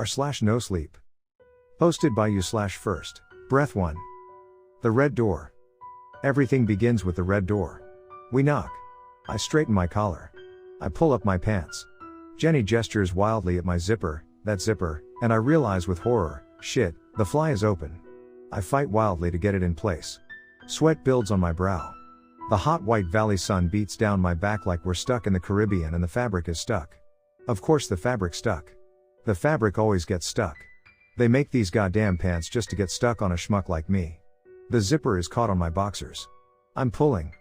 r/nosleep. Posted by you/first. Breath 1. The red door. Everything begins with the red door. We knock. I straighten my collar. I pull up my pants. Jenny gestures wildly at my zipper, that zipper, and I realize with horror, shit, the fly is open. I fight wildly to get it in place. Sweat builds on my brow. The hot white valley sun beats down my back like we're stuck in the Caribbean and the fabric is stuck. Of course the fabric stuck. The fabric always gets stuck. They make these goddamn pants just to get stuck on a schmuck like me. The zipper is caught on my boxers. I'm pulling.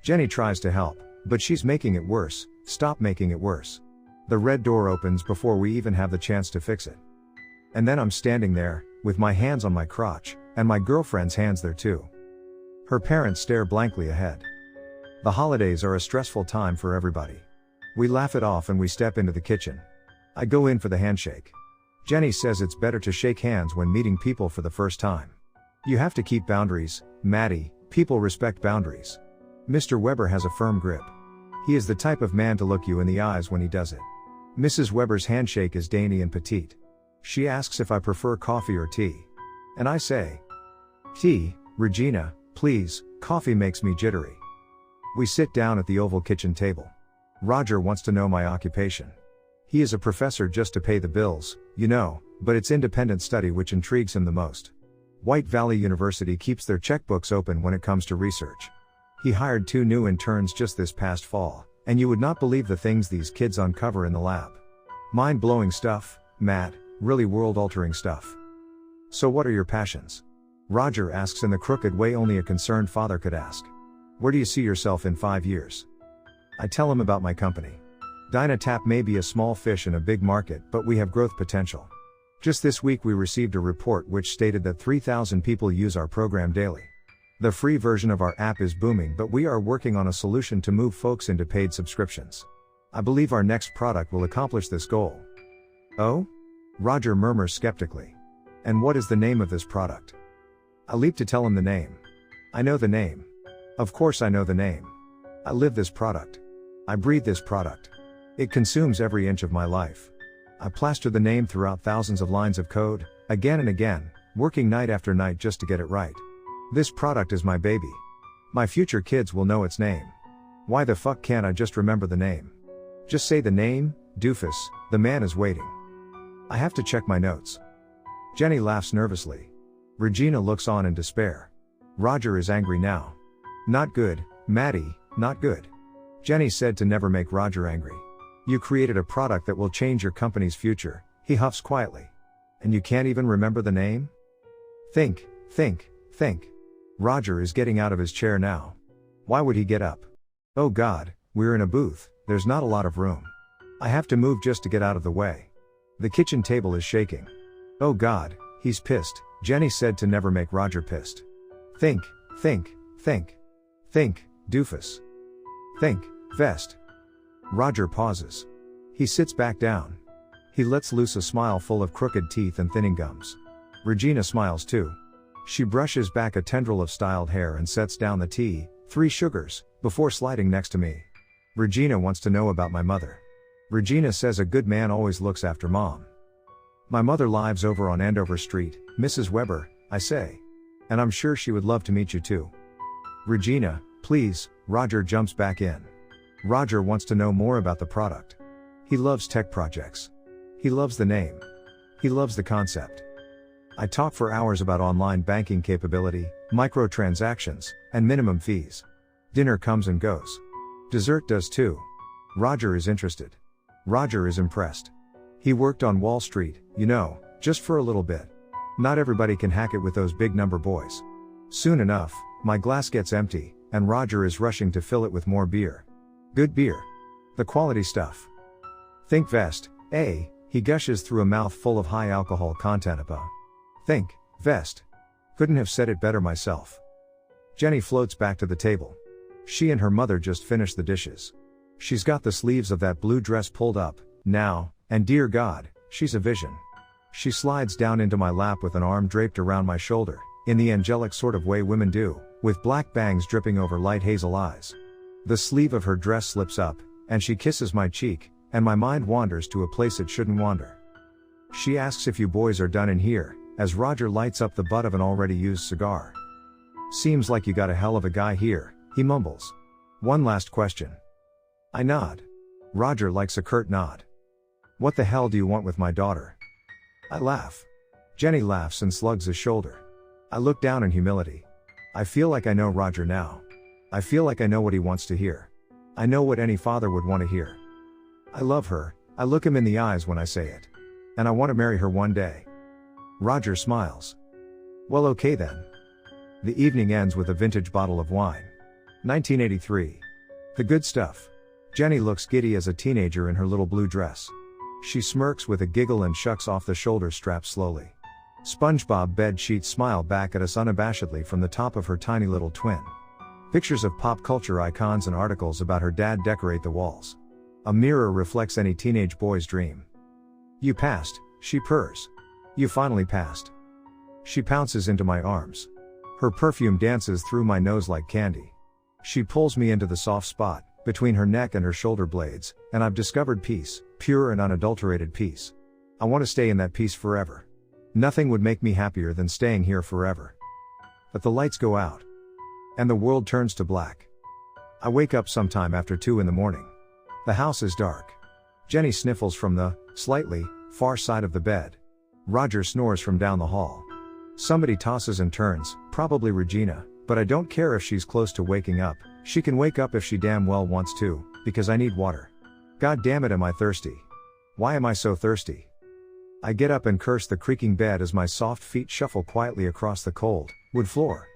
Jenny tries to help, but she's making it worse. Stop making it worse. The red door opens before we even have the chance to fix it. And then I'm standing there, with my hands on my crotch, and my girlfriend's hands there too. Her parents stare blankly ahead. The holidays are a stressful time for everybody. We laugh it off and we step into the kitchen. I go in for the handshake. Jenny says it's better to shake hands when meeting people for the first time. You have to keep boundaries, Maddie, people respect boundaries. Mr. Weber has a firm grip. He is the type of man to look you in the eyes when he does it. Mrs. Weber's handshake is dainty and petite. She asks if I prefer coffee or tea. And I say, tea, Regina, please, coffee makes me jittery. We sit down at the oval kitchen table. Roger wants to know my occupation. He is a professor just to pay the bills, you know, but it's independent study which intrigues him the most. White Valley University keeps their checkbooks open when it comes to research. He hired 2 new interns just this past fall, and you would not believe the things these kids uncover in the lab. Mind-blowing stuff, Matt, really world-altering stuff. So what are your passions? Roger asks in the crooked way only a concerned father could ask. Where do you see yourself in 5 years? I tell him about my company. Dynatap may be a small fish in a big market, but we have growth potential. Just this week we received a report which stated that 3,000 people use our program daily. The free version of our app is booming, but we are working on a solution to move folks into paid subscriptions. I believe our next product will accomplish this goal. Oh? Roger murmurs skeptically. And what is the name of this product? I leap to tell him the name. I know the name. Of course I know the name. I live this product. I breathe this product. It consumes every inch of my life. I plaster the name throughout thousands of lines of code, again and again, working night after night just to get it right. This product is my baby. My future kids will know its name. Why the fuck can't I just remember the name? Just say the name, doofus, the man is waiting. I have to check my notes. Jenny laughs nervously. Regina looks on in despair. Roger is angry now. Not good, Maddie, not good. Jenny said to never make Roger angry. You created a product that will change your company's future, he huffs quietly. And you can't even remember the name? Think. Roger is getting out of his chair now. Why would he get up? Oh God, we're in a booth, there's not a lot of room. I have to move just to get out of the way. The kitchen table is shaking. Oh God, he's pissed, Jenny said to never make Roger pissed. Think, doofus. Think, vest. Roger pauses. He sits back down. He lets loose a smile full of crooked teeth and thinning gums. Regina smiles too. She brushes back a tendril of styled hair and sets down the tea, 3 sugars, before sliding next to me. Regina wants to know about my mother. Regina says a good man always looks after mom. My mother lives over on Andover Street, Mrs. Weber, I say. And I'm sure she would love to meet you too. Regina, please, Roger jumps back in. Roger wants to know more about the product. He loves tech projects. He loves the name. He loves the concept. I talk for hours about online banking capability, microtransactions, and minimum fees. Dinner comes and goes. Dessert does too. Roger is interested. Roger is impressed. He worked on Wall Street, you know, just for a little bit. Not everybody can hack it with those big number boys. Soon enough, my glass gets empty, and Roger is rushing to fill it with more beer. Good beer. The quality stuff. Think vest, eh? He gushes through a mouth full of high alcohol content about. Think, vest. Couldn't have said it better myself. Jenny floats back to the table. She and her mother just finished the dishes. She's got the sleeves of that blue dress pulled up, now, and dear God, she's a vision. She slides down into my lap with an arm draped around my shoulder, in the angelic sort of way women do, with black bangs dripping over light hazel eyes. The sleeve of her dress slips up, and she kisses my cheek, and my mind wanders to a place it shouldn't wander. She asks if you boys are done in here, as Roger lights up the butt of an already used cigar. Seems like you got a hell of a guy here, he mumbles. One last question. I nod. Roger likes a curt nod. What the hell do you want with my daughter? I laugh. Jenny laughs and slugs his shoulder. I look down in humility. I feel like I know Roger now. I feel like I know what he wants to hear. I know what any father would want to hear. I love her, I look him in the eyes when I say it. And I want to marry her one day. Roger smiles. Well, okay then. The evening ends with a vintage bottle of wine. 1983. The good stuff. Jenny looks giddy as a teenager in her little blue dress. She smirks with a giggle and shucks off the shoulder strap slowly. SpongeBob bed sheets smile back at us unabashedly from the top of her tiny little twin. Pictures of pop culture icons and articles about her dad decorate the walls. A mirror reflects any teenage boy's dream. You passed, she purrs. You finally passed. She pounces into my arms. Her perfume dances through my nose like candy. She pulls me into the soft spot, between her neck and her shoulder blades, and I've discovered peace, pure and unadulterated peace. I want to stay in that peace forever. Nothing would make me happier than staying here forever. But the lights go out. And the world turns to black. I wake up sometime after 2 in the morning. The house is dark. Jenny sniffles from the, slightly, far side of the bed. Roger snores from down the hall. Somebody tosses and turns, probably Regina, but I don't care if she's close to waking up. She can wake up if she damn well wants to, because I need water. God damn it, am I thirsty? Why am I so thirsty? I get up and curse the creaking bed as my soft feet shuffle quietly across the cold, wood floor.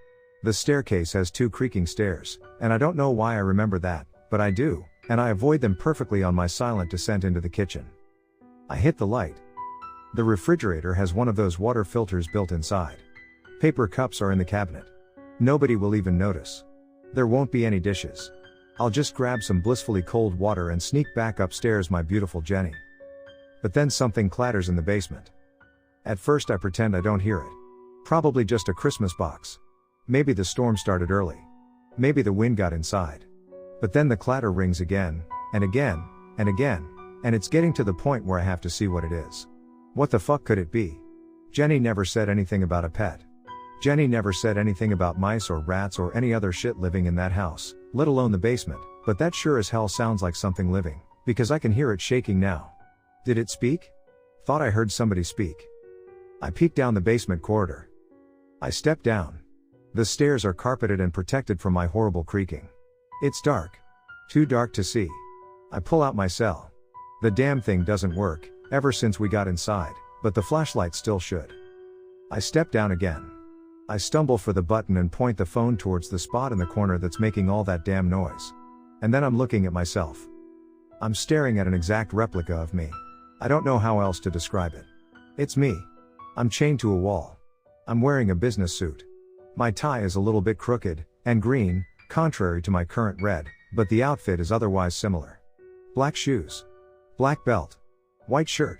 The staircase has 2 creaking stairs, and I don't know why I remember that, but I do, and I avoid them perfectly on my silent descent into the kitchen. I hit the light. The refrigerator has one of those water filters built inside. Paper cups are in the cabinet. Nobody will even notice. There won't be any dishes. I'll just grab some blissfully cold water and sneak back upstairs, my beautiful Jenny. But then something clatters in the basement. At first I pretend I don't hear it. Probably just a Christmas box. Maybe the storm started early. Maybe the wind got inside. But then the clatter rings again, and again, and again, and it's getting to the point where I have to see what it is. What the fuck could it be? Jenny never said anything about a pet. Jenny never said anything about mice or rats or any other shit living in that house, let alone the basement, but that sure as hell sounds like something living, because I can hear it shaking now. Did it speak? Thought I heard somebody speak. I peek down the basement corridor. I step down. The stairs are carpeted and protected from my horrible creaking. It's dark. Too dark to see. I pull out my cell. The damn thing doesn't work, ever since we got inside, but the flashlight still should. I step down again. I stumble for the button and point the phone towards the spot in the corner that's making all that damn noise. And then I'm looking at myself. I'm staring at an exact replica of me. I don't know how else to describe it. It's me. I'm chained to a wall. I'm wearing a business suit. My tie is a little bit crooked, and green, contrary to my current red, but the outfit is otherwise similar. Black shoes. Black belt. White shirt.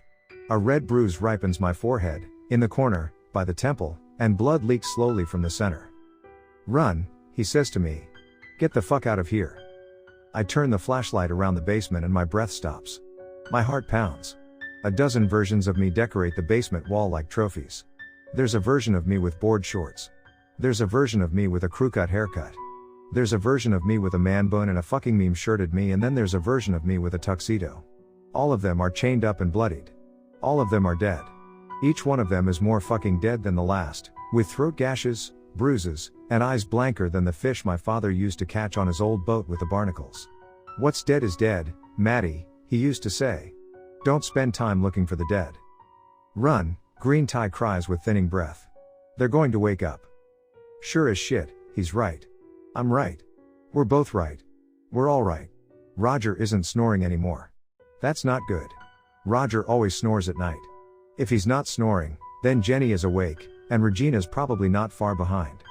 A red bruise ripens my forehead, in the corner, by the temple, and blood leaks slowly from the center. Run, he says to me. Get the fuck out of here. I turn the flashlight around the basement and my breath stops. My heart pounds. A dozen versions of me decorate the basement wall like trophies. There's a version of me with board shorts. There's a version of me with a crew-cut haircut. There's a version of me with a man bun and a fucking meme shirted me, and then there's a version of me with a tuxedo. All of them are chained up and bloodied. All of them are dead. Each one of them is more fucking dead than the last, with throat gashes, bruises, and eyes blanker than the fish my father used to catch on his old boat with the barnacles. What's dead is dead, Maddie, he used to say. Don't spend time looking for the dead. Run, Green Tie cries with thinning breath. They're going to wake up. Sure as shit, he's right. I'm right. We're both right. We're all right. Roger isn't snoring anymore. That's not good. Roger always snores at night. If he's not snoring, then Jenny is awake, and Regina's probably not far behind.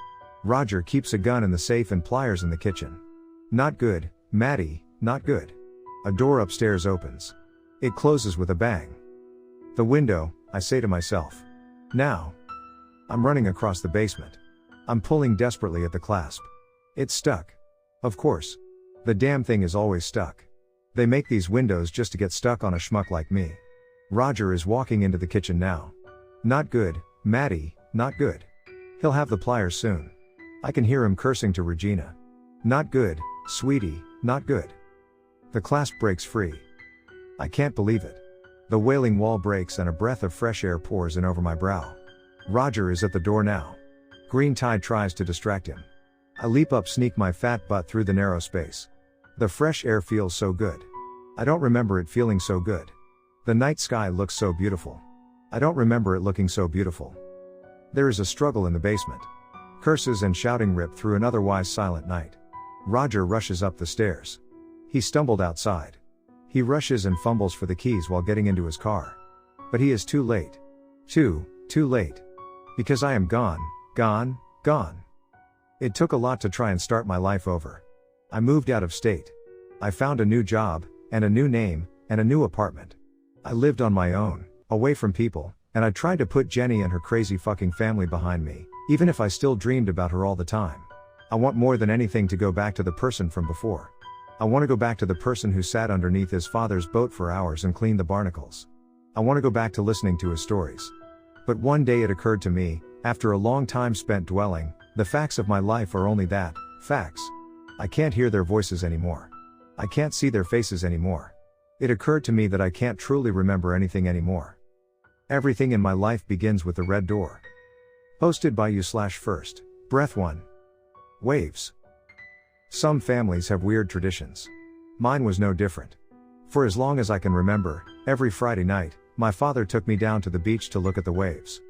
Roger keeps a gun in the safe and pliers in the kitchen. Not good, Maddie, not good. A door upstairs opens. It closes with a bang. The window, I say to myself. Now. I'm running across the basement. I'm pulling desperately at the clasp. It's stuck. Of course. The damn thing is always stuck. They make these windows just to get stuck on a schmuck like me. Roger is walking into the kitchen now. Not good, Maddie, not good. He'll have the pliers soon. I can hear him cursing to Regina. Not good, sweetie, not good. The clasp breaks free. I can't believe it. The wailing wall breaks and a breath of fresh air pours in over my brow. Roger is at the door now. Green Tide tries to distract him. I leap up, sneak my fat butt through the narrow space. The fresh air feels so good. I don't remember it feeling so good. The night sky looks so beautiful. I don't remember it looking so beautiful. There is a struggle in the basement. Curses and shouting rip through an otherwise silent night. Roger rushes up the stairs. He stumbled outside. He rushes and fumbles for the keys while getting into his car. But he is too late. Too late. Because I am gone. It took a lot to try and start my life over. I moved out of state. I found a new job, and a new name, and a new apartment. I lived on my own, away from people, and I tried to put Jenny and her crazy fucking family behind me, even if I still dreamed about her all the time. I want more than anything to go back to the person from before. I want to go back to the person who sat underneath his father's boat for hours and cleaned the barnacles. I want to go back to listening to his stories. But one day it occurred to me, after a long time spent dwelling, the facts of my life are only that, facts. I can't hear their voices anymore. I can't see their faces anymore. It occurred to me that I can't truly remember anything anymore. Everything in my life begins with the red door. Posted by you/first, breath 1. Waves. Some families have weird traditions. Mine was no different. For as long as I can remember, every Friday night, my father took me down to the beach to look at the waves.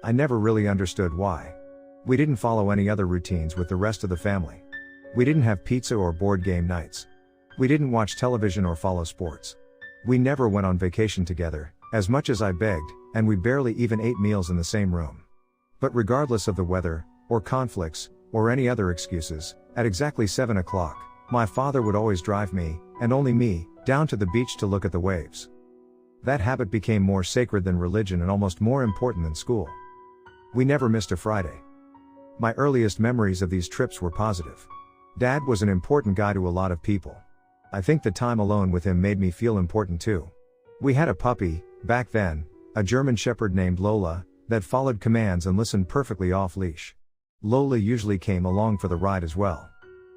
I never really understood why. We didn't follow any other routines with the rest of the family. We didn't have pizza or board game nights. We didn't watch television or follow sports. We never went on vacation together, as much as I begged, and we barely even ate meals in the same room. But regardless of the weather, or conflicts, or any other excuses, at exactly 7 o'clock, my father would always drive me, and only me, down to the beach to look at the waves. That habit became more sacred than religion and almost more important than school. We never missed a Friday. My earliest memories of these trips were positive. Dad was an important guy to a lot of people. I think the time alone with him made me feel important too. We had a puppy, back then, a German Shepherd named Lola, that followed commands and listened perfectly off-leash. Lola usually came along for the ride as well.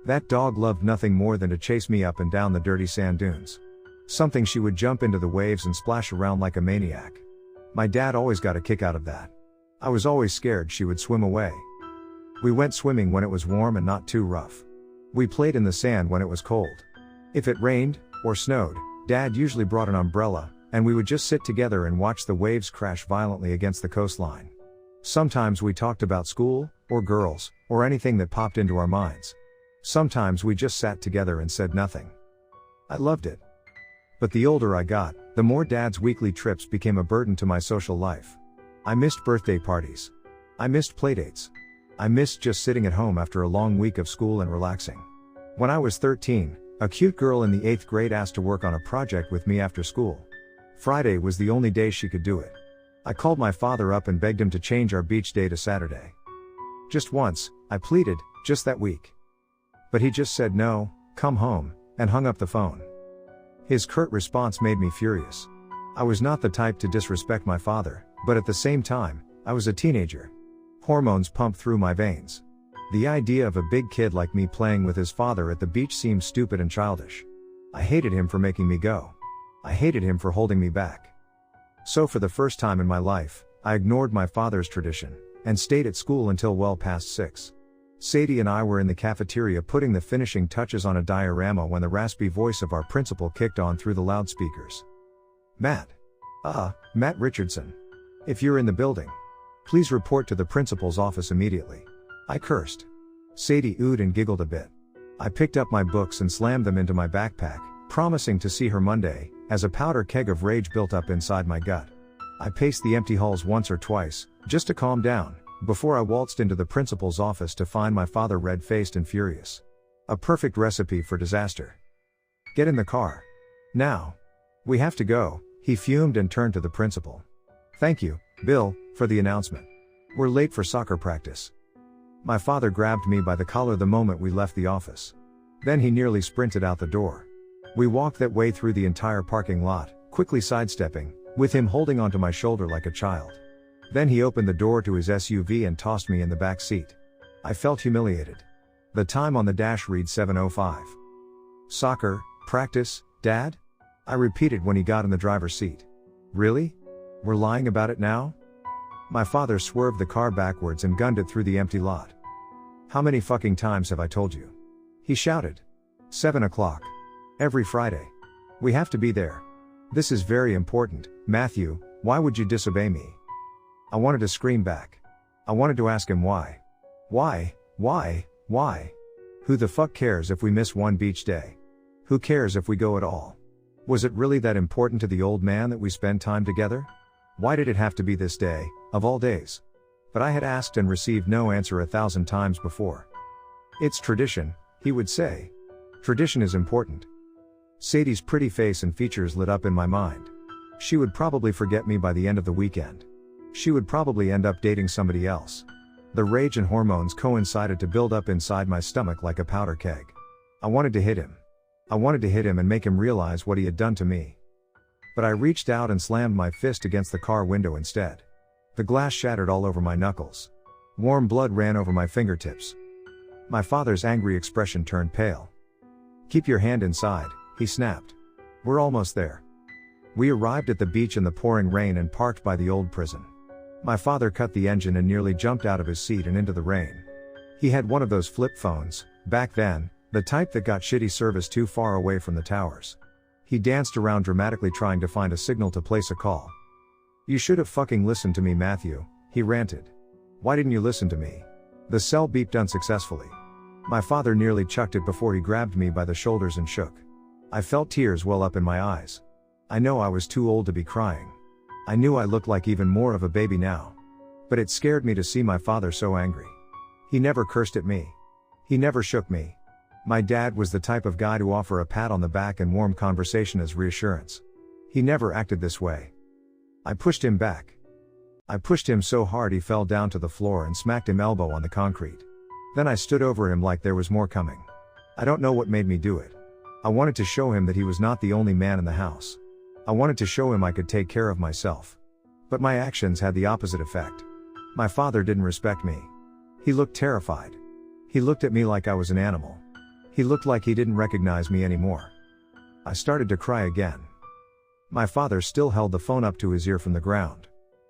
That dog loved nothing more than to chase me up and down the dirty sand dunes. Something she would jump into the waves and splash around like a maniac. My dad always got a kick out of that. I was always scared she would swim away. We went swimming when it was warm and not too rough. We played in the sand when it was cold. If it rained, or snowed, Dad usually brought an umbrella, and we would just sit together and watch the waves crash violently against the coastline. Sometimes we talked about school, or girls, or anything that popped into our minds. Sometimes we just sat together and said nothing. I loved it. But the older I got, the more Dad's weekly trips became a burden to my social life. I missed birthday parties. I missed playdates. I missed just sitting at home after a long week of school and relaxing. When I was 13, a cute girl in the 8th grade asked to work on a project with me after school. Friday was the only day she could do it. I called my father up and begged him to change our beach day to Saturday. Just once, I pleaded, just that week. But he just said no, come home, and hung up the phone. His curt response made me furious. I was not the type to disrespect my father, but at the same time, I was a teenager. Hormones pumped through my veins. The idea of a big kid like me playing with his father at the beach seemed stupid and childish. I hated him for making me go. I hated him for holding me back. So for the first time in my life, I ignored my father's tradition, and stayed at school until well past 6. Sadie and I were in the cafeteria putting the finishing touches on a diorama when the raspy voice of our principal kicked on through the loudspeakers. Matt. Matt Richardson. If you're in the building, please report to the principal's office immediately. I cursed. Sadie oohed and giggled a bit. I picked up my books and slammed them into my backpack, promising to see her Monday, as a powder keg of rage built up inside my gut. I paced the empty halls once or twice, just to calm down, before I waltzed into the principal's office to find my father red-faced and furious. A perfect recipe for disaster. Get in the car. Now. We have to go, he fumed and turned to the principal. Thank you, Bill, for the announcement. We're late for soccer practice. My father grabbed me by the collar the moment we left the office. Then he nearly sprinted out the door. We walked that way through the entire parking lot, quickly sidestepping, with him holding onto my shoulder like a child. Then he opened the door to his SUV and tossed me in the back seat. I felt humiliated. The time on the dash reads 7:05. Soccer, practice, Dad? I repeated when he got in the driver's seat. Really? We're lying about it now? My father swerved the car backwards and gunned it through the empty lot. How many fucking times have I told you? He shouted. 7 o'clock. Every Friday. We have to be there. This is very important, Matthew, why would you disobey me? I wanted to scream back. I wanted to ask him why. Why? Who the fuck cares if we miss one beach day? Who cares if we go at all? Was it really that important to the old man that we spend time together? Why did it have to be this day, of all days? But I had asked and received no answer 1,000 times before. It's tradition, he would say. Tradition is important. Sadie's pretty face and features lit up in my mind. She would probably forget me by the end of the weekend. She would probably end up dating somebody else. The rage and hormones coincided to build up inside my stomach like a powder keg. I wanted to hit him. I wanted to hit him and make him realize what he had done to me. But I reached out and slammed my fist against the car window instead. The glass shattered all over my knuckles. Warm blood ran over my fingertips. My father's angry expression turned pale. Keep your hand inside, he snapped. We're almost there. We arrived at the beach in the pouring rain and parked by the old prison. My father cut the engine and nearly jumped out of his seat and into the rain. He had one of those flip phones, back then, the type that got shitty service too far away from the towers. He danced around dramatically trying to find a signal to place a call. You should have fucking listened to me, Matthew, he ranted. Why didn't you listen to me? The cell beeped unsuccessfully. My father nearly chucked it before he grabbed me by the shoulders and shook. I felt tears well up in my eyes. I know I was too old to be crying. I knew I looked like even more of a baby now. But it scared me to see my father so angry. He never cursed at me. He never shook me. My dad was the type of guy to offer a pat on the back and warm conversation as reassurance. He never acted this way. I pushed him back. I pushed him so hard he fell down to the floor and smacked him elbow on the concrete. Then I stood over him like there was more coming. I don't know what made me do it. I wanted to show him that he was not the only man in the house. I wanted to show him I could take care of myself. But my actions had the opposite effect. My father didn't respect me. He looked terrified. He looked at me like I was an animal. He looked like he didn't recognize me anymore. I started to cry again. My father still held the phone up to his ear from the ground.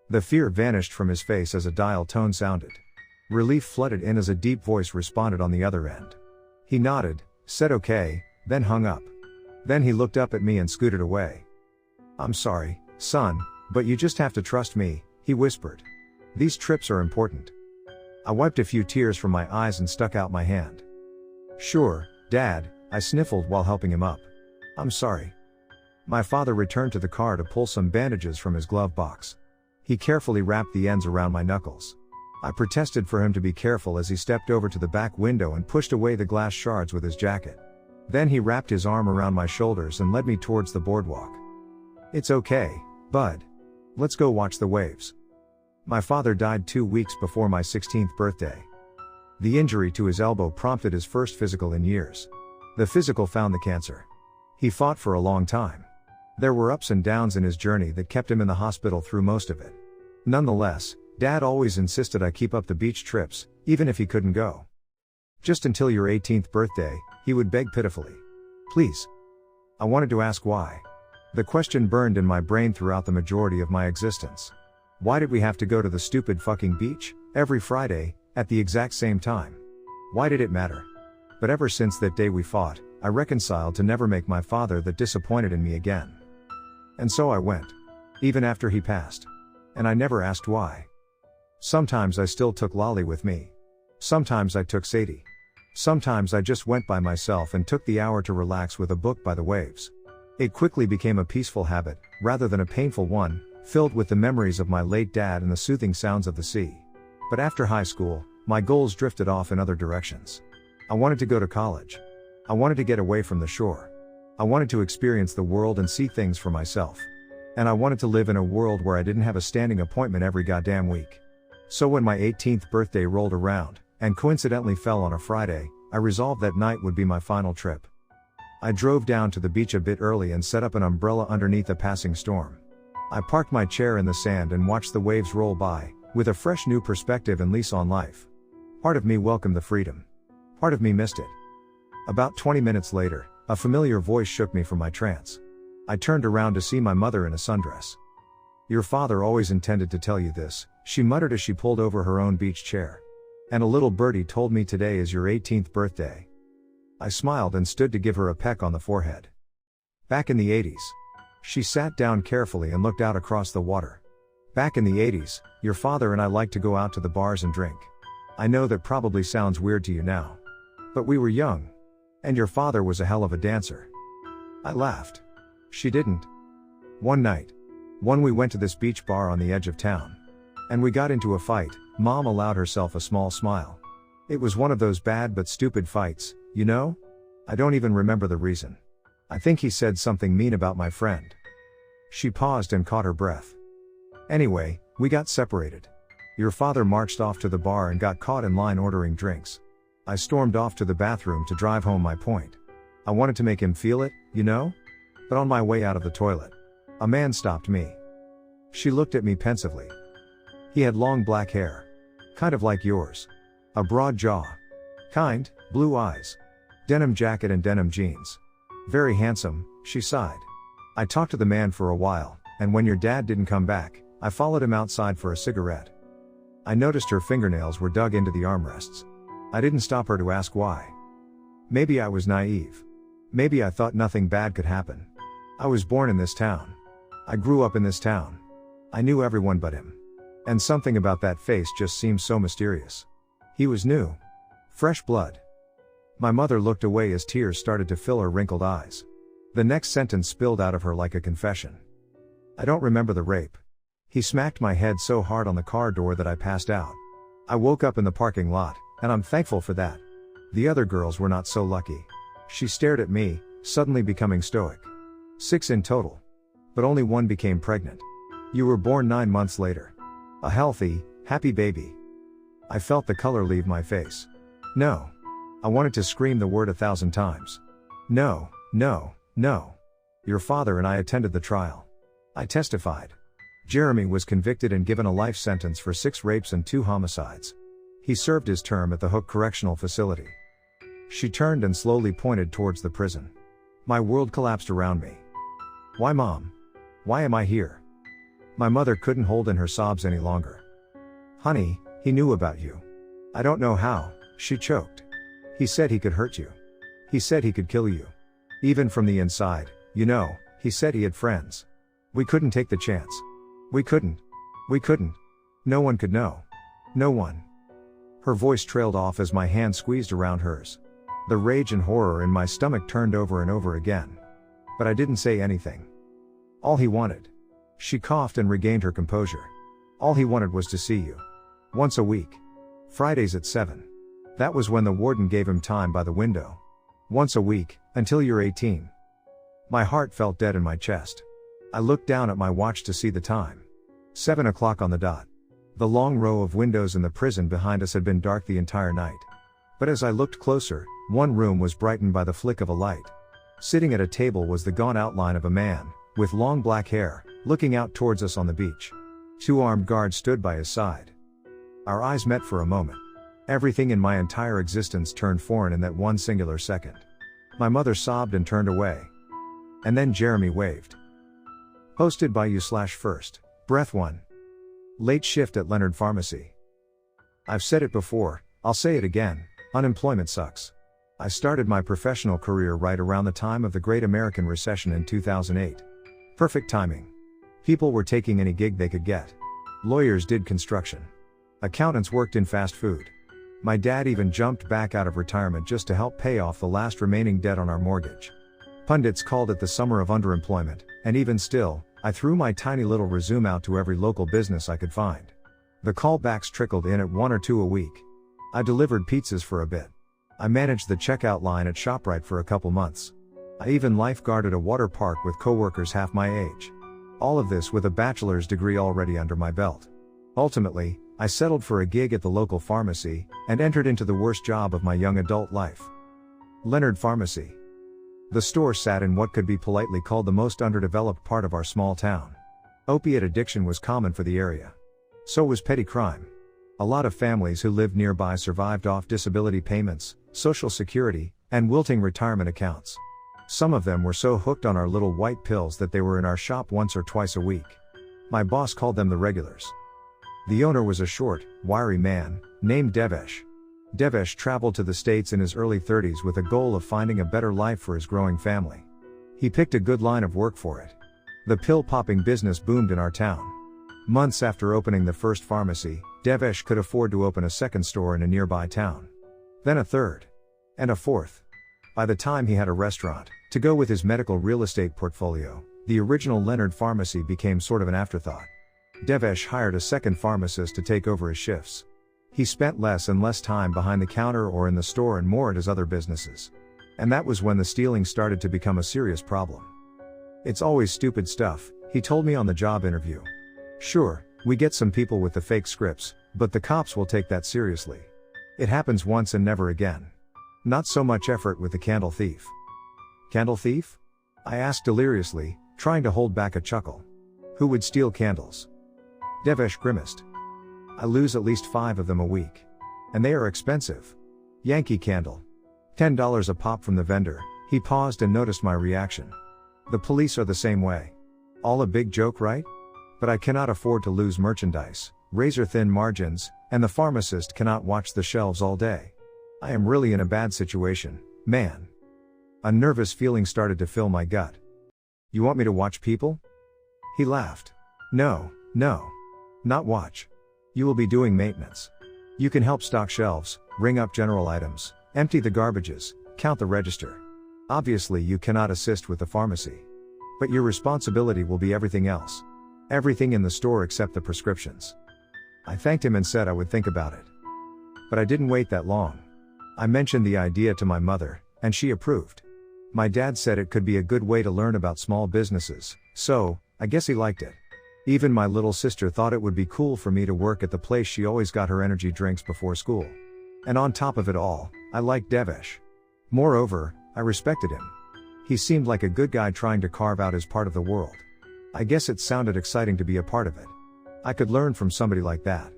The fear vanished from his face as a dial tone sounded. Relief flooded in as a deep voice responded on the other end. He nodded, said okay, then hung up. Then he looked up at me and scooted away. I'm sorry, son, but you just have to trust me, he whispered. These trips are important. I wiped a few tears from my eyes and stuck out my hand. Sure, Dad, I sniffled while helping him up. I'm sorry. My father returned to the car to pull some bandages from his glove box. He carefully wrapped the ends around my knuckles. I protested for him to be careful as he stepped over to the back window and pushed away the glass shards with his jacket. Then he wrapped his arm around my shoulders and led me towards the boardwalk. It's okay, bud. Let's go watch the waves. My father died 2 weeks before my 16th birthday. The injury to his elbow prompted his first physical in years. The physical found the cancer. He fought for a long time. There were ups and downs in his journey that kept him in the hospital through most of it. Nonetheless, Dad always insisted I keep up the beach trips, even if he couldn't go. Just until your 18th birthday, he would beg pitifully. Please. I wanted to ask why. The question burned in my brain throughout the majority of my existence. Why did we have to go to the stupid fucking beach, every Friday, at the exact same time? Why did it matter? But ever since that day we fought, I reconciled to never make my father that disappointed in me again. And so I went. Even after he passed. And I never asked why. Sometimes I still took Lolly with me. Sometimes I took Sadie. Sometimes I just went by myself and took the hour to relax with a book by the waves. It quickly became a peaceful habit, rather than a painful one, filled with the memories of my late dad and the soothing sounds of the sea. But after high school, my goals drifted off in other directions. I wanted to go to college. I wanted to get away from the shore. I wanted to experience the world and see things for myself. And I wanted to live in a world where I didn't have a standing appointment every goddamn week. So when my 18th birthday rolled around, and coincidentally fell on a Friday, I resolved that night would be my final trip. I drove down to the beach a bit early and set up an umbrella underneath a passing storm. I parked my chair in the sand and watched the waves roll by, with a fresh new perspective and lease on life. Part of me welcomed the freedom. Part of me missed it. About 20 minutes later, a familiar voice shook me from my trance. I turned around to see my mother in a sundress. "Your father always intended to tell you this," she muttered as she pulled over her own beach chair. "And a little birdie told me today is your 18th birthday." I smiled and stood to give her a peck on the forehead. "Back in the 80s. She sat down carefully and looked out across the water. "Back in the 80s, your father and I liked to go out to the bars and drink. I know that probably sounds weird to you now. But we were young. And your father was a hell of a dancer." I laughed. She didn't. One night, when we went to this beach bar on the edge of town, and we got into a fight, Mom allowed herself a small smile. It was one of those bad but stupid fights, you know? I don't even remember the reason. I think he said something mean about my friend. She paused and caught her breath. Anyway, we got separated. Your father marched off to the bar and got caught in line ordering drinks. I stormed off to the bathroom to drive home my point. I wanted to make him feel it, you know? But on my way out of the toilet, a man stopped me. She looked at me pensively. He had long black hair. Kind of like yours. A broad jaw. Kind, blue eyes. Denim jacket and denim jeans. Very handsome, she sighed. I talked to the man for a while, and when your dad didn't come back, I followed him outside for a cigarette. I noticed her fingernails were dug into the armrests. I didn't stop her to ask why. Maybe I was naive. Maybe I thought nothing bad could happen. I was born in this town. I grew up in this town. I knew everyone but him. And something about that face just seemed so mysterious. He was new. Fresh blood. My mother looked away as tears started to fill her wrinkled eyes. The next sentence spilled out of her like a confession. "I don't remember the rape." He smacked my head so hard on the car door that I passed out. I woke up in the parking lot, and I'm thankful for that. The other girls were not so lucky. She stared at me, suddenly becoming stoic. 6 in total. But only one became pregnant. You were born 9 months later. A healthy, happy baby. I felt the color leave my face. No. I wanted to scream the word 1,000 times. No, no, no. Your father and I attended the trial. I testified. Jeremy was convicted and given a life sentence for 6 rapes and 2 homicides. He served his term at the Hook Correctional Facility. She turned and slowly pointed towards the prison. My world collapsed around me. Why, Mom? Why am I here? My mother couldn't hold in her sobs any longer. Honey, he knew about you. I don't know how, she choked. He said he could hurt you. He said he could kill you. Even from the inside, you know, he said he had friends. We couldn't take the chance. We couldn't. We couldn't. No one could know. No one. Her voice trailed off as my hand squeezed around hers. The rage and horror in my stomach turned over and over again. But I didn't say anything. All he wanted. She coughed and regained her composure. All he wanted was to see you. Once a week. Fridays at 7. That was when the warden gave him time by the window. Once a week, until you're 18. My heart felt dead in my chest. I looked down at my watch to see the time. 7 o'clock on the dot. The long row of windows in the prison behind us had been dark the entire night. But as I looked closer, one room was brightened by the flick of a light. Sitting at a table was the gaunt outline of a man, with long black hair, looking out towards us on the beach. 2 armed guards stood by his side. Our eyes met for a moment. Everything in my entire existence turned foreign in that one singular second. My mother sobbed and turned away. And then Jeremy waved. Posted by you/first, Breath 1. Late shift at Leonard Pharmacy. I've said it before, I'll say it again, unemployment sucks. I started my professional career right around the time of the Great American Recession in 2008. Perfect timing. People were taking any gig they could get. Lawyers did construction. Accountants worked in fast food. My dad even jumped back out of retirement just to help pay off the last remaining debt on our mortgage. Pundits called it the summer of underemployment, and even still, I threw my tiny little resume out to every local business I could find. The callbacks trickled in at 1 or 2 a week. I delivered pizzas for a bit. I managed the checkout line at ShopRite for a couple months. I even lifeguarded a water park with coworkers half my age. All of this with a bachelor's degree already under my belt. Ultimately, I settled for a gig at the local pharmacy, and entered into the worst job of my young adult life. Leonard Pharmacy. The store sat in what could be politely called the most underdeveloped part of our small town. Opiate addiction was common for the area. So was petty crime. A lot of families who lived nearby survived off disability payments, social security, and wilting retirement accounts. Some of them were so hooked on our little white pills that they were in our shop once or twice a week. My boss called them the regulars. The owner was a short, wiry man, named Devesh. Devesh traveled to the States in his early 30s with a goal of finding a better life for his growing family. He picked a good line of work for it. The pill-popping business boomed in our town. Months after opening the first pharmacy, Devesh could afford to open a second store in a nearby town. Then a third. And a fourth. By the time he had a restaurant, to go with his medical real estate portfolio, the original Leonard Pharmacy became sort of an afterthought. Devesh hired a second pharmacist to take over his shifts. He spent less and less time behind the counter or in the store and more at his other businesses. And that was when the stealing started to become a serious problem. "It's always stupid stuff," he told me on the job interview. "Sure, we get some people with the fake scripts, but the cops will take that seriously. It happens once and never again. Not so much effort with the candle thief." "Candle thief?" I asked deliriously, trying to hold back a chuckle. "Who would steal candles?" Devesh grimaced. "I lose at least 5 of them a week. And they are expensive. Yankee Candle. $10 a pop from the vendor." He paused and noticed my reaction. "The police are the same way. All a big joke, right? But I cannot afford to lose merchandise, razor-thin margins, and the pharmacist cannot watch the shelves all day. I am really in a bad situation, man." A nervous feeling started to fill my gut. "You want me to watch people?" He laughed. No. Not watch. You will be doing maintenance. You can help stock shelves, ring up general items, empty the garbages, count the register. Obviously you cannot assist with the pharmacy. But your responsibility will be everything else. Everything in the store except the prescriptions. I thanked him and said I would think about it. But I didn't wait that long. I mentioned the idea to my mother, and she approved. My dad said it could be a good way to learn about small businesses, so, I guess he liked it. Even my little sister thought it would be cool for me to work at the place she always got her energy drinks before school. And on top of it all, I liked Devesh. Moreover, I respected him. He seemed like a good guy trying to carve out his part of the world. I guess it sounded exciting to be a part of it. I could learn from somebody like that.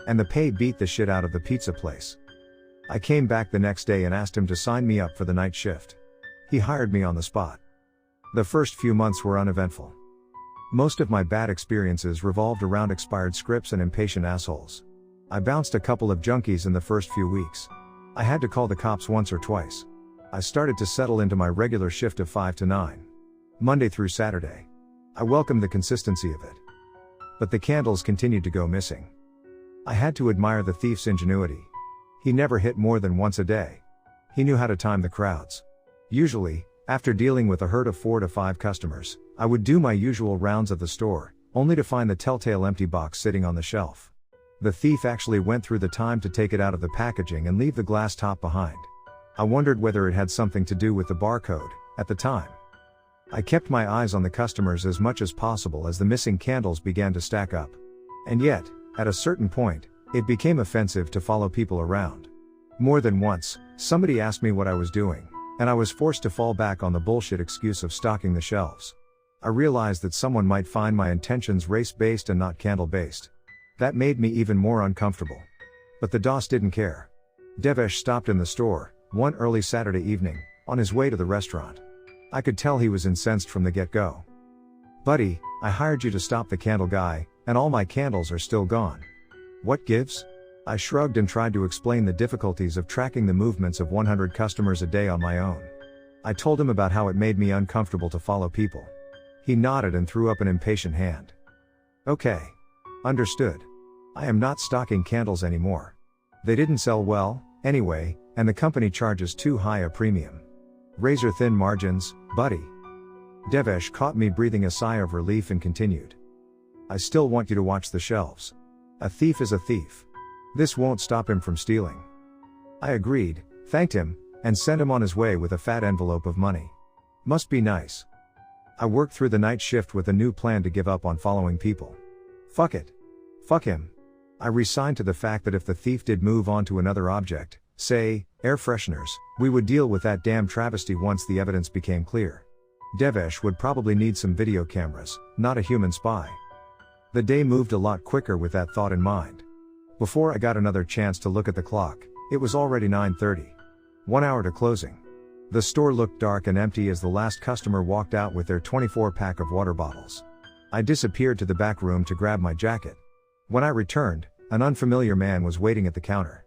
And the pay beat the shit out of the pizza place. I came back the next day and asked him to sign me up for the night shift. He hired me on the spot. The first few months were uneventful. Most of my bad experiences revolved around expired scripts and impatient assholes. I bounced a couple of junkies in the first few weeks. I had to call the cops once or twice. I started to settle into my regular shift of 5 to 9. Monday through Saturday. I welcomed the consistency of it. But the candles continued to go missing. I had to admire the thief's ingenuity. He never hit more than once a day. He knew how to time the crowds. Usually, after dealing with a herd of 4 to 5 customers, I would do my usual rounds of the store, only to find the telltale empty box sitting on the shelf. The thief actually went through the time to take it out of the packaging and leave the glass top behind. I wondered whether it had something to do with the barcode, at the time. I kept my eyes on the customers as much as possible as the missing candles began to stack up. And yet, at a certain point, it became offensive to follow people around. More than once, somebody asked me what I was doing, and I was forced to fall back on the bullshit excuse of stocking the shelves. I realized that someone might find my intentions race-based and not candle-based. That made me even more uncomfortable. But the DOS didn't care. Devesh stopped in the store, one early Saturday evening, on his way to the restaurant. I could tell he was incensed from the get-go. "Buddy, I hired you to stop the candle guy, and all my candles are still gone. What gives?" I shrugged and tried to explain the difficulties of tracking the movements of 100 customers a day on my own. I told him about how it made me uncomfortable to follow people. He nodded and threw up an impatient hand. "Okay. Understood. I am not stocking candles anymore. They didn't sell well, anyway, and the company charges too high a premium. Razor-thin margins, buddy." Devesh caught me breathing a sigh of relief and continued. "I still want you to watch the shelves. A thief is a thief. This won't stop him from stealing." I agreed, thanked him, and sent him on his way with a fat envelope of money. Must be nice. I worked through the night shift with a new plan to give up on following people. Fuck it. Fuck him. I resigned to the fact that if the thief did move on to another object, say, air fresheners, we would deal with that damn travesty once the evidence became clear. Devesh would probably need some video cameras, not a human spy. The day moved a lot quicker with that thought in mind. Before I got another chance to look at the clock, it was already 9:30. 1 hour to closing. The store looked dark and empty as the last customer walked out with their 24-pack of water bottles. I disappeared to the back room to grab my jacket. When I returned, an unfamiliar man was waiting at the counter.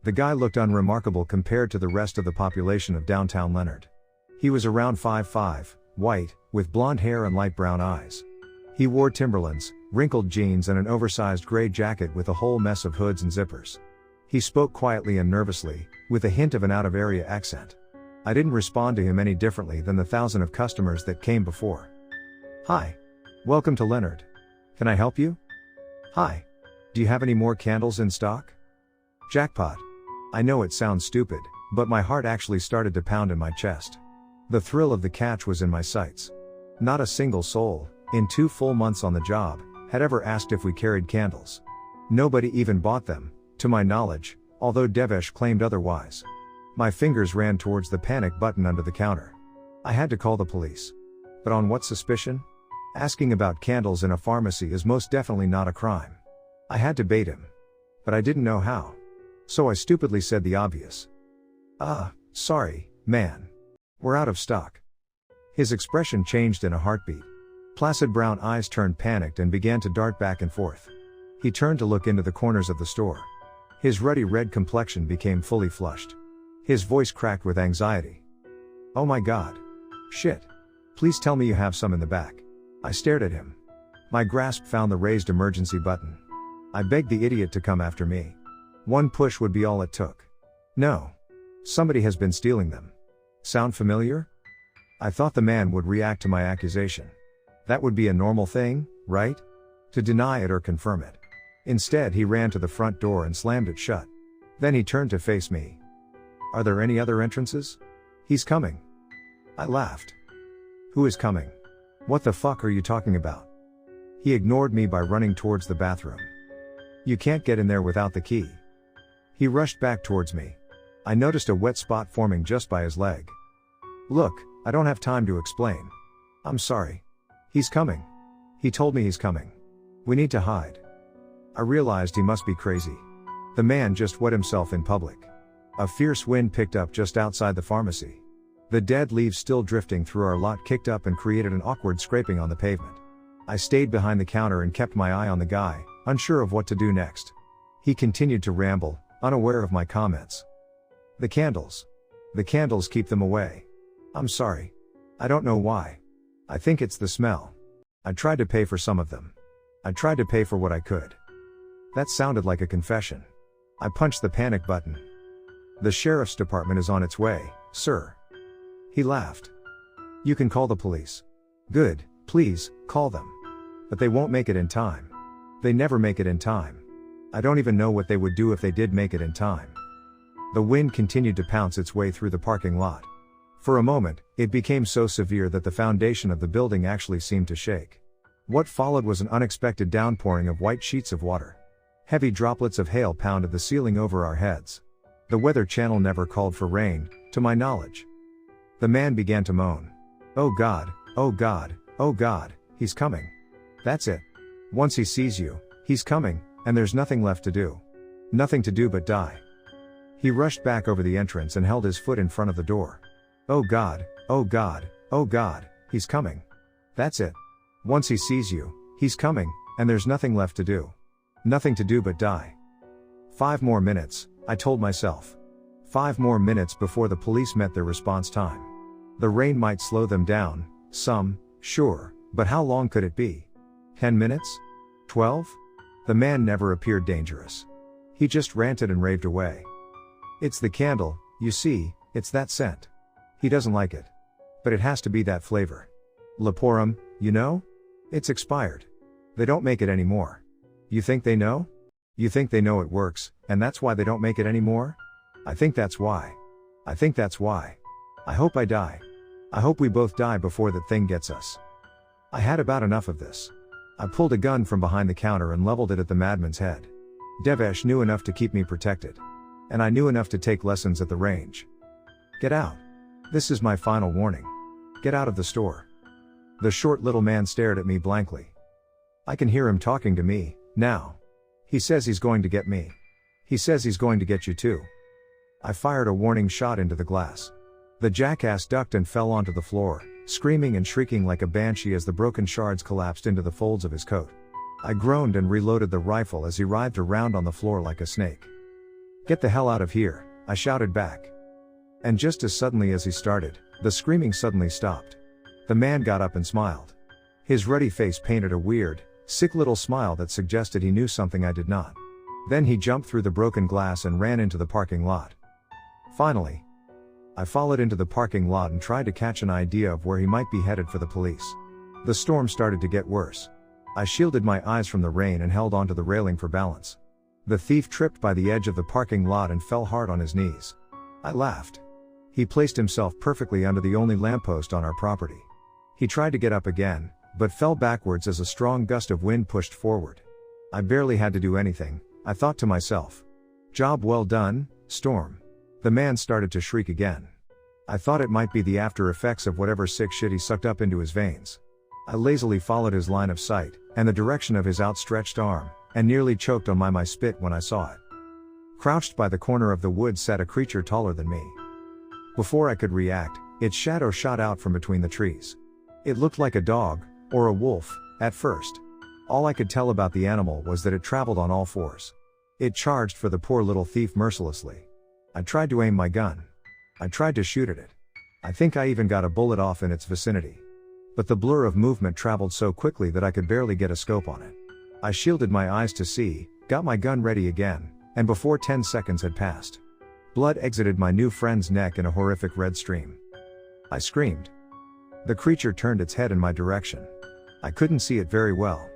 The guy looked unremarkable compared to the rest of the population of downtown Leonard. He was around 5'5", white, with blonde hair and light brown eyes. He wore Timberlands, wrinkled jeans and an oversized gray jacket with a whole mess of hoods and zippers. He spoke quietly and nervously, with a hint of an out-of-area accent. I didn't respond to him any differently than the thousand of customers that came before. "Hi. Welcome to Leonard. Can I help you? Hi. Do you have any more candles in stock?" Jackpot. I know it sounds stupid, but my heart actually started to pound in my chest. The thrill of the catch was in my sights. Not a single soul, in 2 full months on the job, had ever asked if we carried candles. Nobody even bought them, to my knowledge, although Devesh claimed otherwise. My fingers ran towards the panic button under the counter. I had to call the police. But on what suspicion? Asking about candles in a pharmacy is most definitely not a crime. I had to bait him. But I didn't know how. So I stupidly said the obvious. Sorry, man. We're out of stock." His expression changed in a heartbeat. Placid brown eyes turned panicked and began to dart back and forth. He turned to look into the corners of the store. His ruddy red complexion became fully flushed. His voice cracked with anxiety. "Oh my God. Shit. Please tell me you have some in the back." I stared at him. My grasp found the raised emergency button. I begged the idiot to come after me. One push would be all it took. "No. Somebody has been stealing them. Sound familiar?" I thought the man would react to my accusation. That would be a normal thing, right? To deny it or confirm it. Instead, he ran to the front door and slammed it shut. Then he turned to face me. "Are there any other entrances?" "He's coming." I laughed. "Who is coming? What the fuck are you talking about?" He ignored me by running towards the bathroom. "You can't get in there without the key." He rushed back towards me. I noticed a wet spot forming just by his leg. "Look, I don't have time to explain. I'm sorry. He's coming. He told me he's coming. We need to hide." I realized he must be crazy. The man just wet himself in public. A fierce wind picked up just outside the pharmacy. The dead leaves still drifting through our lot kicked up and created an awkward scraping on the pavement. I stayed behind the counter and kept my eye on the guy, unsure of what to do next. He continued to ramble, unaware of my comments. The candles. The candles keep them away. I'm sorry. I don't know why. I think it's the smell. I tried to pay for some of them. I tried to pay for what I could." That sounded like a confession. I punched the panic button. "The sheriff's department is on its way, sir." He laughed. "You can call the police." "Good, please, call them. But they won't make it in time. They never make it in time. I don't even know what they would do if they did make it in time." The wind continued to pounce its way through the parking lot. For a moment, it became so severe that the foundation of the building actually seemed to shake. What followed was an unexpected downpouring of white sheets of water. Heavy droplets of hail pounded the ceiling over our heads. The Weather Channel never called for rain, to my knowledge. The man began to moan. "Oh God, oh God, oh God, he's coming. That's it. Once he sees you, he's coming, and there's nothing left to do. Nothing to do but die." He rushed back over the entrance and held his foot in front of the door. "Oh God, oh God, oh God, he's coming. That's it. Once he sees you, he's coming, and there's nothing left to do. Nothing to do but die." 5 more minutes, I told myself. 5 more minutes before the police met their response time. The rain might slow them down, some, sure, but how long could it be? 10 minutes? 12? The man never appeared dangerous. He just ranted and raved away. "It's the candle, you see, it's that scent. He doesn't like it. But it has to be that flavor. Leporum, you know? It's expired. They don't make it anymore. You think they know? You think they know it works, and that's why they don't make it anymore? I think that's why. I think that's why. I hope I die. I hope we both die before that thing gets us." I had about enough of this. I pulled a gun from behind the counter and leveled it at the madman's head. Devesh knew enough to keep me protected. And I knew enough to take lessons at the range. "Get out. This is my final warning. Get out of the store." The short little man stared at me blankly. I can hear him talking to me, now. He says he's going to get me. He says he's going to get you too. I fired a warning shot into the glass. The jackass ducked and fell onto the floor, screaming and shrieking like a banshee as the broken shards collapsed into the folds of his coat. I groaned and reloaded the rifle as he writhed around on the floor like a snake. "Get the hell out of here," I shouted back. And just as suddenly as he started, the screaming suddenly stopped. The man got up and smiled. His ruddy face painted a weird, sick little smile that suggested he knew something I did not. Then he jumped through the broken glass and ran into the parking lot. Finally, I followed into the parking lot and tried to catch an idea of where he might be headed for the police. The storm started to get worse. I shielded my eyes from the rain and held onto the railing for balance. The thief tripped by the edge of the parking lot and fell hard on his knees. I laughed. He placed himself perfectly under the only lamppost on our property. He tried to get up again, but fell backwards as a strong gust of wind pushed forward. I barely had to do anything, I thought to myself. Job well done, Storm. The man started to shriek again. I thought it might be the after effects of whatever sick shit he sucked up into his veins. I lazily followed his line of sight, and the direction of his outstretched arm, and nearly choked on my spit when I saw it. Crouched by the corner of the woods sat a creature taller than me. Before I could react, its shadow shot out from between the trees. It looked like a dog, or a wolf, at first. All I could tell about the animal was that it traveled on all fours. It charged for the poor little thief mercilessly. I tried to aim my gun. I tried to shoot at it. I think I even got a bullet off in its vicinity. But the blur of movement traveled so quickly that I could barely get a scope on it. I shielded my eyes to see, got my gun ready again, and before 10 seconds had passed, blood exited my new friend's neck in a horrific red stream. I screamed. The creature turned its head in my direction. I couldn't see it very well,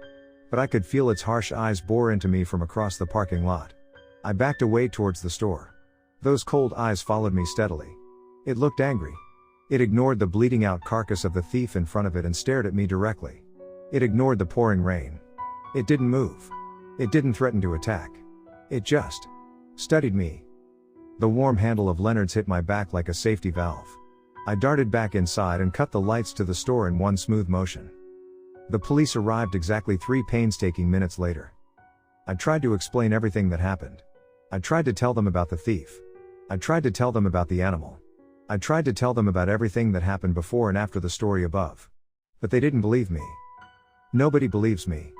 but I could feel its harsh eyes bore into me from across the parking lot. I backed away towards the store. Those cold eyes followed me steadily. It looked angry. It ignored the bleeding out carcass of the thief in front of it and stared at me directly. It ignored the pouring rain. It didn't move. It didn't threaten to attack. It just studied me. The warm handle of Leonard's hit my back like a safety valve. I darted back inside and cut the lights to the store in one smooth motion. The police arrived exactly 3 painstaking minutes later. I tried to explain everything that happened. I tried to tell them about the thief. I tried to tell them about the animal. I tried to tell them about everything that happened before and after the story above. But they didn't believe me. Nobody believes me.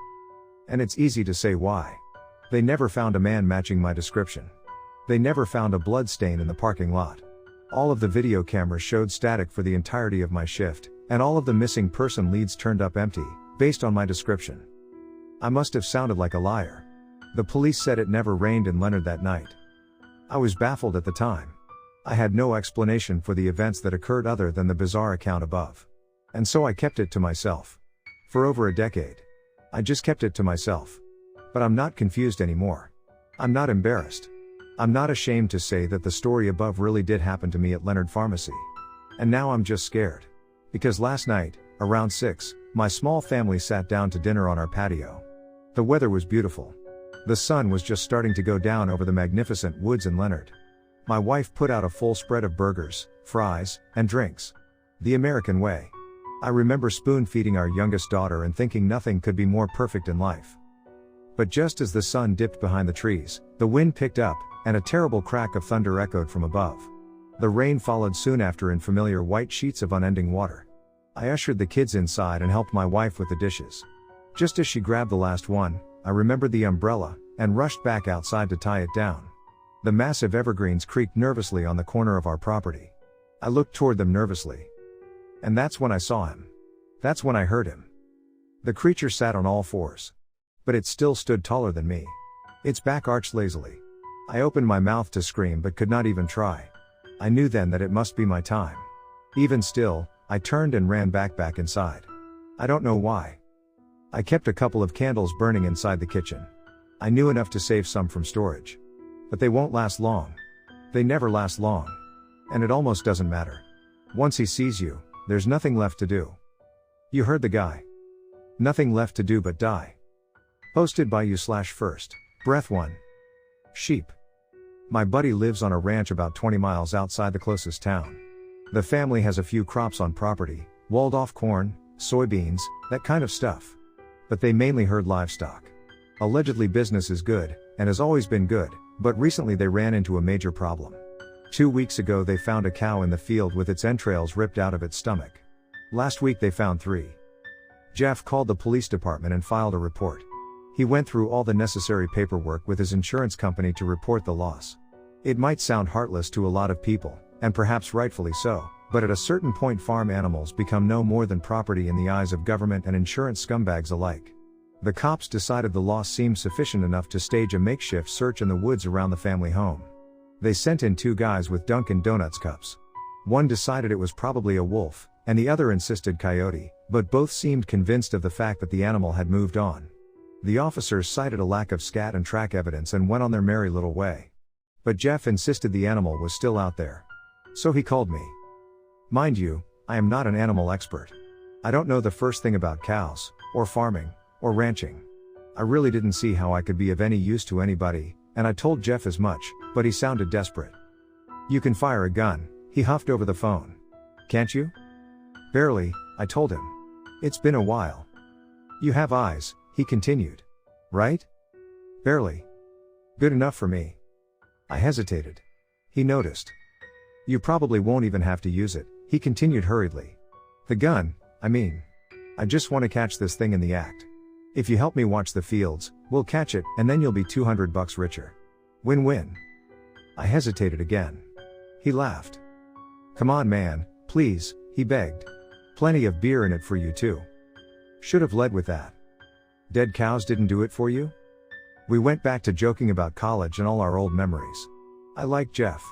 And it's easy to say why. They never found a man matching my description. They never found a blood stain in the parking lot. All of the video cameras showed static for the entirety of my shift, and all of the missing person leads turned up empty, based on my description. I must have sounded like a liar. The police said it never rained in Leonard that night. I was baffled at the time. I had no explanation for the events that occurred other than the bizarre account above. And so I kept it to myself. For over a decade. I just kept it to myself. But I'm not confused anymore. I'm not embarrassed. I'm not ashamed to say that the story above really did happen to me at Leonard Pharmacy. And now I'm just scared. Because last night, around 6, my small family sat down to dinner on our patio. The weather was beautiful. The sun was just starting to go down over the magnificent woods in Leonard. My wife put out a full spread of burgers, fries, and drinks. The American way. I remember spoon-feeding our youngest daughter and thinking nothing could be more perfect in life. But just as the sun dipped behind the trees, the wind picked up, and a terrible crack of thunder echoed from above. The rain followed soon after in familiar white sheets of unending water. I ushered the kids inside and helped my wife with the dishes. Just as she grabbed the last one, I remembered the umbrella, and rushed back outside to tie it down. The massive evergreens creaked nervously on the corner of our property. I looked toward them nervously. And that's when I saw him. That's when I heard him. The creature sat on all fours. But it still stood taller than me. Its back arched lazily. I opened my mouth to scream but could not even try. I knew then that it must be my time. Even still, I turned and ran back inside. I don't know why. I kept a couple of candles burning inside the kitchen. I knew enough to save some from storage. But they won't last long. They never last long. And it almost doesn't matter. Once he sees you, there's nothing left to do. You heard the guy. Nothing left to do but die. Posted by you/first. Breath 1. Sheep. My buddy lives on a ranch about 20 miles outside the closest town. The family has a few crops on property, walled off corn, soybeans, that kind of stuff. but they mainly herd livestock. Allegedly business is good, and has always been good, but recently they ran into a major problem. 2 weeks ago they found a cow in the field with its entrails ripped out of its stomach. Last week they found 3. Jeff called the police department and filed a report. He went through all the necessary paperwork with his insurance company to report the loss. It might sound heartless to a lot of people, and perhaps rightfully so, but at a certain point farm animals become no more than property in the eyes of government and insurance scumbags alike. The cops decided the loss seemed sufficient enough to stage a makeshift search in the woods around the family home. They sent in 2 guys with Dunkin' Donuts cups. One decided it was probably a wolf, and the other insisted coyote, but both seemed convinced of the fact that the animal had moved on. The officers cited a lack of scat and track evidence and went on their merry little way. But Jeff insisted the animal was still out there. So he called me. Mind you, I am not an animal expert. I don't know the first thing about cows, or farming, or ranching. I really didn't see how I could be of any use to anybody, and I told Jeff as much, but he sounded desperate. "You can fire a gun," he huffed over the phone. "Can't you?" "Barely," I told him. "It's been a while." "You have eyes," he continued. "Right?" "Barely." "Good enough for me." I hesitated. He noticed. "You probably won't even have to use it," he continued hurriedly. "The gun, I mean. I just want to catch this thing in the act. If you help me watch the fields, we'll catch it, and then you'll be $200 richer. Win-win." I hesitated again. He laughed. "Come on man, please," he begged. "Plenty of beer in it for you too." Should have led with that. Dead cows didn't do it for you? We went back to joking about college and all our old memories. I liked Jeff.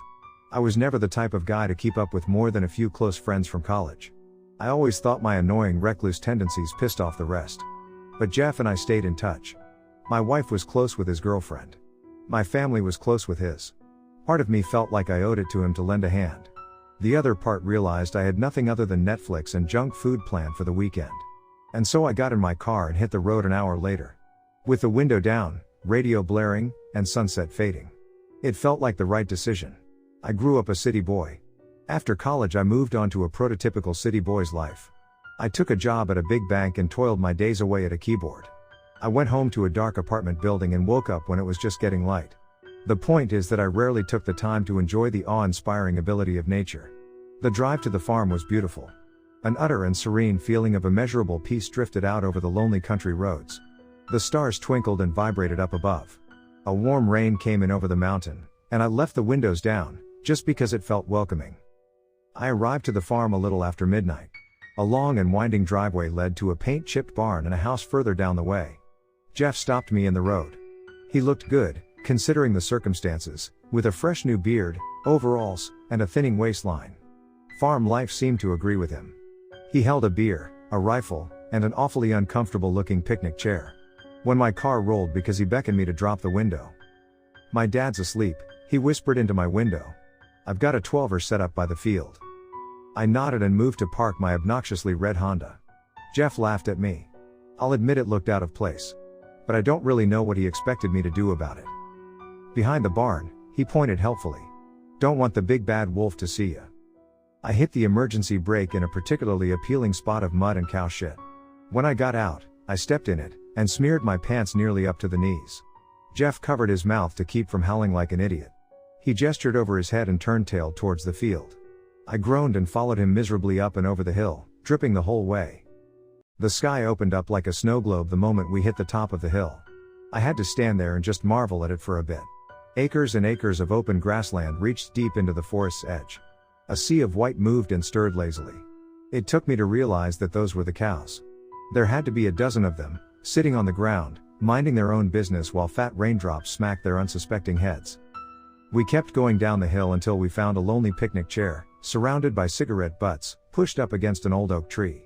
I was never the type of guy to keep up with more than a few close friends from college. I always thought my annoying recluse tendencies pissed off the rest. But Jeff and I stayed in touch. My wife was close with his girlfriend. My family was close with his. Part of me felt like I owed it to him to lend a hand. The other part realized I had nothing other than Netflix and junk food planned for the weekend. And so I got in my car and hit the road an hour later. With the window down, radio blaring, and sunset fading. It felt like the right decision. I grew up a city boy. After college I moved on to a prototypical city boy's life. I took a job at a big bank and toiled my days away at a keyboard. I went home to a dark apartment building and woke up when it was just getting light. The point is that I rarely took the time to enjoy the awe-inspiring ability of nature. The drive to the farm was beautiful. An utter and serene feeling of immeasurable peace drifted out over the lonely country roads. The stars twinkled and vibrated up above. A warm rain came in over the mountain, and I left the windows down, just because it felt welcoming. I arrived to the farm a little after midnight. A long and winding driveway led to a paint-chipped barn and a house further down the way. Jeff stopped me in the road. He looked good, considering the circumstances, with a fresh new beard, overalls, and a thinning waistline. Farm life seemed to agree with him. He held a beer, a rifle, and an awfully uncomfortable-looking picnic chair. When my car rolled because he beckoned me to drop the window. "My dad's asleep," he whispered into my window. "I've got a 12er set up by the field." I nodded and moved to park my obnoxiously red Honda. Jeff laughed at me. I'll admit it looked out of place. But I don't really know what he expected me to do about it. "Behind the barn," he pointed helpfully. "Don't want the big bad wolf to see ya." I hit the emergency brake in a particularly appealing spot of mud and cow shit. When I got out, I stepped in it, and smeared my pants nearly up to the knees. Jeff covered his mouth to keep from howling like an idiot. He gestured over his head and turned tail towards the field. I groaned and followed him miserably up and over the hill, dripping the whole way. The sky opened up like a snow globe the moment we hit the top of the hill. I had to stand there and just marvel at it for a bit. Acres and acres of open grassland reached deep into the forest's edge. A sea of white moved and stirred lazily. It took me to realize that those were the cows. There had to be a dozen of them, sitting on the ground, minding their own business while fat raindrops smacked their unsuspecting heads. We kept going down the hill until we found a lonely picnic chair, surrounded by cigarette butts, pushed up against an old oak tree.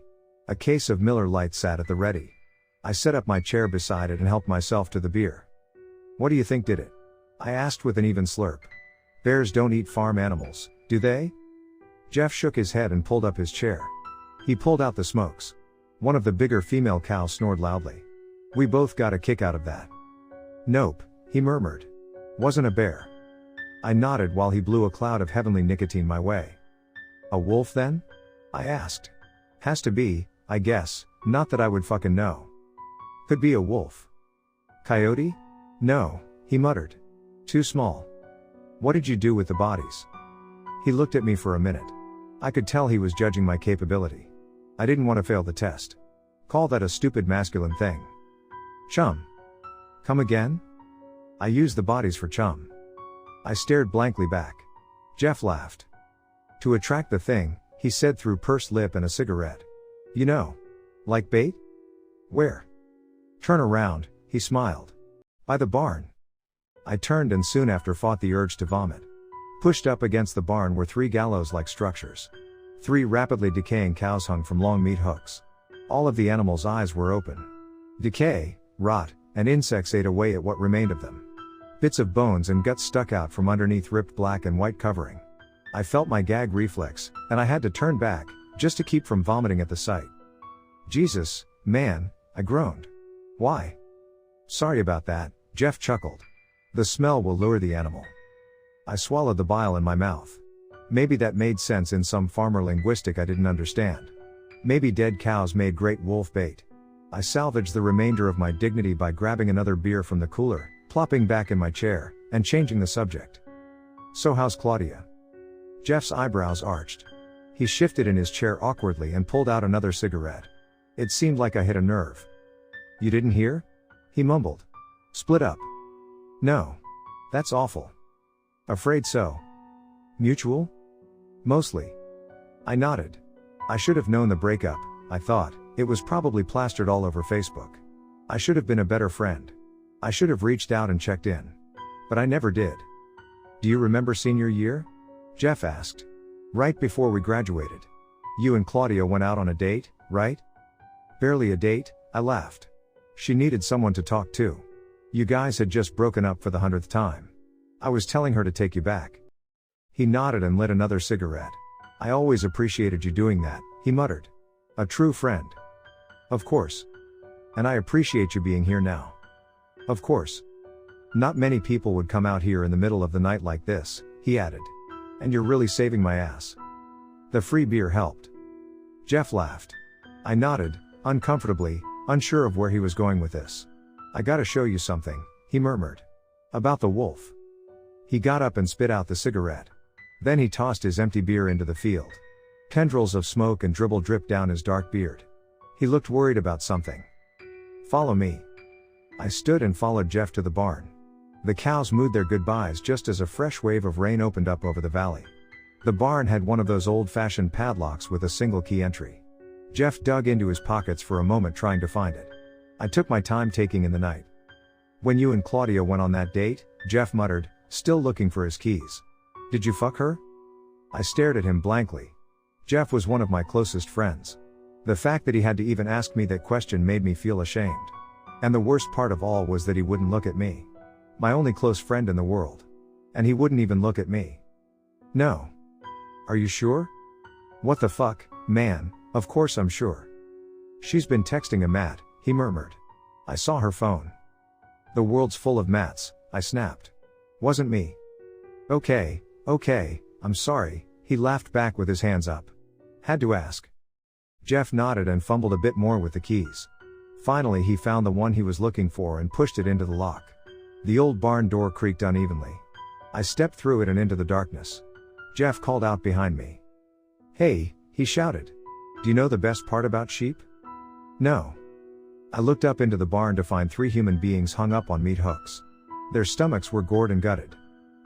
A case of Miller Lite sat at the ready. I set up my chair beside it and helped myself to the beer. "What do you think did it?" I asked with an even slurp. "Bears don't eat farm animals, do they?" Jeff shook his head and pulled up his chair. He pulled out the smokes. One of the bigger female cows snored loudly. We both got a kick out of that. "Nope," he murmured. "Wasn't a bear." I nodded while he blew a cloud of heavenly nicotine my way. "A wolf then?" I asked. "Has to be, I guess, not that I would fucking know." Could be a wolf. Coyote? No, he muttered. Too small. What did you do with the bodies? He looked at me for a minute. I could tell he was judging my capability. I didn't want to fail the test. Call that a stupid masculine thing. Chum. Come again? I used the bodies for chum. I stared blankly back. Jeff laughed. To attract the thing, he said through pursed lip and a cigarette. You know. Like bait? Where? Turn around, he smiled. By the barn. I turned and soon after fought the urge to vomit. Pushed up against the barn were 3 gallows-like structures. 3 rapidly decaying cows hung from long meat hooks. All of the animals' eyes were open. Decay, rot, and insects ate away at what remained of them. Bits of bones and guts stuck out from underneath ripped black and white covering. I felt my gag reflex, and I had to turn back, just to keep from vomiting at the sight. Jesus, man, I groaned. Why? Sorry about that, Jeff chuckled. The smell will lure the animal. I swallowed the bile in my mouth. Maybe that made sense in some farmer linguistic I didn't understand. Maybe dead cows made great wolf bait. I salvaged the remainder of my dignity by grabbing another beer from the cooler, plopping back in my chair, and changing the subject. So how's Claudia? Jeff's eyebrows arched. He shifted in his chair awkwardly and pulled out another cigarette. It seemed like I hit a nerve. You didn't hear? He mumbled. Split up. No. That's awful. Afraid so. Mutual? Mostly. I nodded. I should have known the breakup, I thought. It was probably plastered all over Facebook. I should have been a better friend. I should have reached out and checked in. But I never did. Do you remember senior year? Jeff asked. Right before we graduated. You and Claudia went out on a date, right? Barely a date, I laughed. She needed someone to talk to. You guys had just broken up for the 100th time. I was telling her to take you back. He nodded and lit another cigarette. I always appreciated you doing that, he muttered. A true friend. Of course. And I appreciate you being here now. Of course. Not many people would come out here in the middle of the night like this, he added. And you're really saving my ass. The free beer helped. Jeff laughed. I nodded, uncomfortably, unsure of where he was going with this. I gotta show you something, he murmured. About the wolf. He got up and spit out the cigarette. Then he tossed his empty beer into the field. Tendrils of smoke and dribble dripped down his dark beard. He looked worried about something. Follow me. I stood and followed Jeff to the barn. The cows mooed their goodbyes just as a fresh wave of rain opened up over the valley. The barn had one of those old-fashioned padlocks with a single key entry. Jeff dug into his pockets for a moment trying to find it. I took my time taking in the night. When you and Claudia went on that date, Jeff muttered, still looking for his keys. Did you fuck her? I stared at him blankly. Jeff was one of my closest friends. The fact that he had to even ask me that question made me feel ashamed. And the worst part of all was that he wouldn't look at me. My only close friend in the world. And he wouldn't even look at me. No. Are you sure? What the fuck, man, of course I'm sure. She's been texting a Matt, he murmured. I saw her phone. The world's full of Matts, I snapped. Wasn't me. Okay, I'm sorry, he laughed back with his hands up. Had to ask. Jeff nodded and fumbled a bit more with the keys. Finally he found the one he was looking for and pushed it into the lock. The old barn door creaked unevenly. I stepped through it and into the darkness. Jeff called out behind me. Hey, he shouted. Do you know the best part about sheep? No. I looked up into the barn to find 3 human beings hung up on meat hooks. Their stomachs were gored and gutted.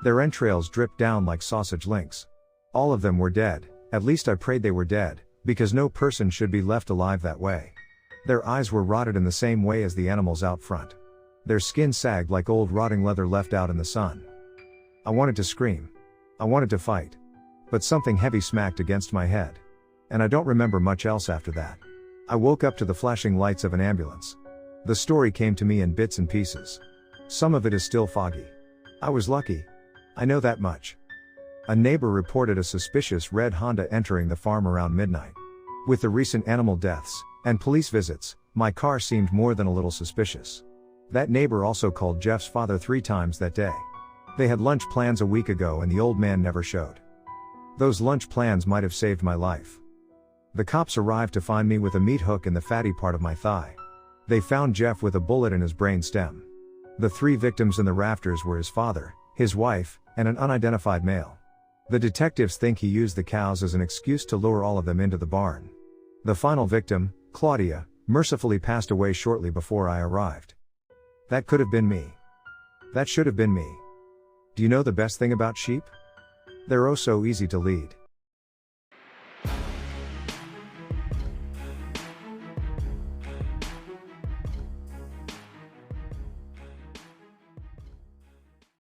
Their entrails dripped down like sausage links. All of them were dead, at least I prayed they were dead, because no person should be left alive that way. Their eyes were rotted in the same way as the animals out front. Their skin sagged like old rotting leather left out in the sun. I wanted to scream. I wanted to fight. But something heavy smacked against my head. And I don't remember much else after that. I woke up to the flashing lights of an ambulance. The story came to me in bits and pieces. Some of it is still foggy. I was lucky. I know that much. A neighbor reported a suspicious red Honda entering the farm around midnight. With the recent animal deaths, and police visits, my car seemed more than a little suspicious. That neighbor also called Jeff's father 3 times that day. They had lunch plans a week ago and the old man never showed. Those lunch plans might have saved my life. The cops arrived to find me with a meat hook in the fatty part of my thigh. They found Jeff with a bullet in his brain stem. The 3 victims in the rafters were his father, his wife, and an unidentified male. The detectives think he used the cows as an excuse to lure all of them into the barn. The final victim, Claudia, mercifully passed away shortly before I arrived. That could have been me. That should have been me. Do you know the best thing about sheep? They're oh so easy to lead.